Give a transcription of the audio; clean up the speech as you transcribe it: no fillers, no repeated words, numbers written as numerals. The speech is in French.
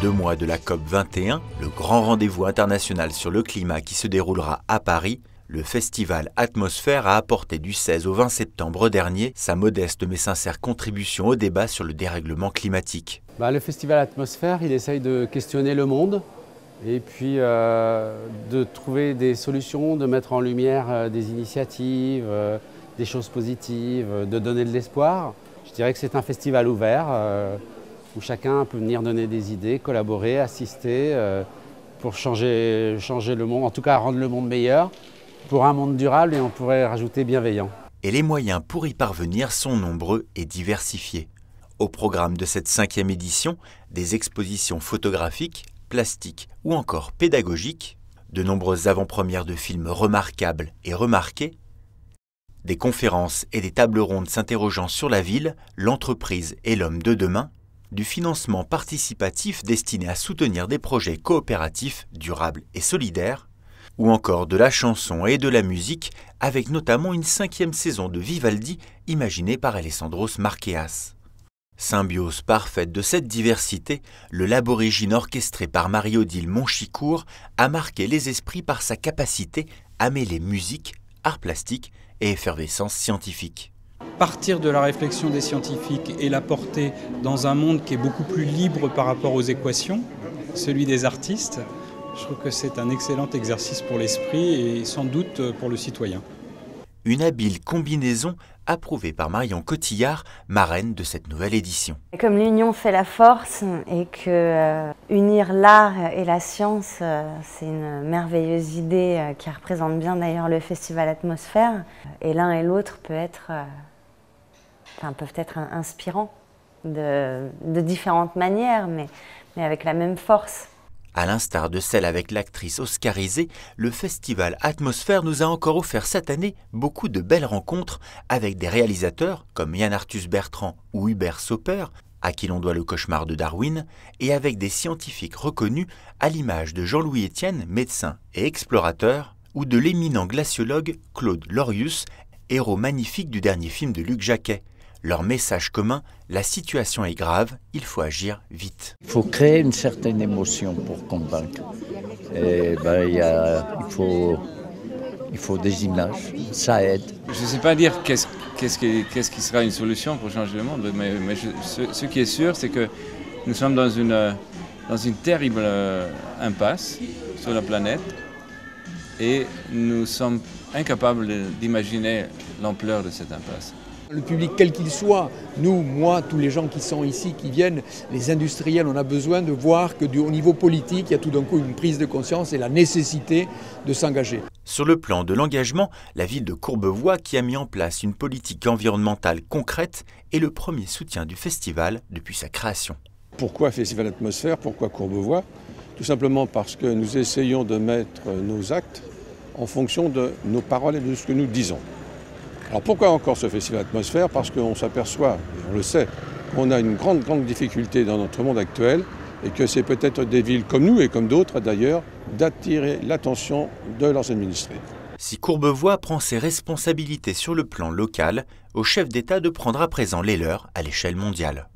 2 mois de la COP 21, le grand rendez-vous international sur le climat qui se déroulera à Paris, le festival Atmosphère a apporté du 16 au 20 septembre dernier sa modeste mais sincère contribution au débat sur le dérèglement climatique. Le festival Atmosphère, il essaye de questionner le monde et puis de trouver des solutions, de mettre en lumière des initiatives, des choses positives, de donner de l'espoir. Je dirais que c'est un festival ouvert où chacun peut venir donner des idées, collaborer, assister pour changer le monde, en tout cas rendre le monde meilleur, pour un monde durable, et on pourrait rajouter bienveillant. Et les moyens pour y parvenir sont nombreux et diversifiés. Au programme de cette 5e édition, des expositions photographiques, plastiques ou encore pédagogiques, de nombreuses avant-premières de films remarquables et remarqués, des conférences et des tables rondes s'interrogeant sur la ville, l'entreprise et l'homme de demain, du financement participatif destiné à soutenir des projets coopératifs, durables et solidaires, ou encore de la chanson et de la musique, avec notamment une 5e saison de Vivaldi imaginée par Alessandros Marqueas. Symbiose parfaite de cette diversité, le Laborigine orchestré par Marie-Odile Monchicourt a marqué les esprits par sa capacité à mêler musique, art plastique et effervescence scientifique. Partir de la réflexion des scientifiques et la porter dans un monde qui est beaucoup plus libre par rapport aux équations, celui des artistes, je trouve que c'est un excellent exercice pour l'esprit et sans doute pour le citoyen. Une habile combinaison approuvée par Marion Cotillard, marraine de cette nouvelle édition. Comme l'union fait la force et que unir l'art et la science, c'est une merveilleuse idée qui représente bien d'ailleurs le festival Atmosphère. Et l'un et l'autre peuvent être inspirants de différentes manières, mais avec la même force. À l'instar de celle avec l'actrice oscarisée, le festival Atmosphère nous a encore offert cette année beaucoup de belles rencontres avec des réalisateurs comme Yann Arthus Bertrand ou Hubert Sauper, à qui l'on doit le cauchemar de Darwin, et avec des scientifiques reconnus à l'image de Jean-Louis Etienne, médecin et explorateur, ou de l'éminent glaciologue Claude Lorius, héros magnifique du dernier film de Luc Jacquet. Leur message commun, la situation est grave, il faut agir vite. Il faut créer une certaine émotion pour convaincre. Et il faut des images, ça aide. Je ne sais pas dire qu'est-ce qui sera une solution pour changer le monde, mais ce qui est sûr, c'est que nous sommes dans une terrible impasse sur la planète et nous sommes incapables d'imaginer l'ampleur de cette impasse. Le public, quel qu'il soit, nous, moi, tous les gens qui sont ici, qui viennent, les industriels, on a besoin de voir que au niveau politique, il y a tout d'un coup une prise de conscience et la nécessité de s'engager. Sur le plan de l'engagement, la ville de Courbevoie, qui a mis en place une politique environnementale concrète, est le premier soutien du festival depuis sa création. Pourquoi Festival Atmosphère? Pourquoi Courbevoie? Tout simplement parce que nous essayons de mettre nos actes en fonction de nos paroles et de ce que nous disons. Alors pourquoi encore ce festival Atmosphère? Parce qu'on s'aperçoit, et on le sait, qu'on a une grande difficulté dans notre monde actuel et que c'est peut-être des villes comme nous et comme d'autres d'ailleurs d'attirer l'attention de leurs administrés. Si Courbevoie prend ses responsabilités sur le plan local, au chef d'État de prendre à présent les leurs à l'échelle mondiale.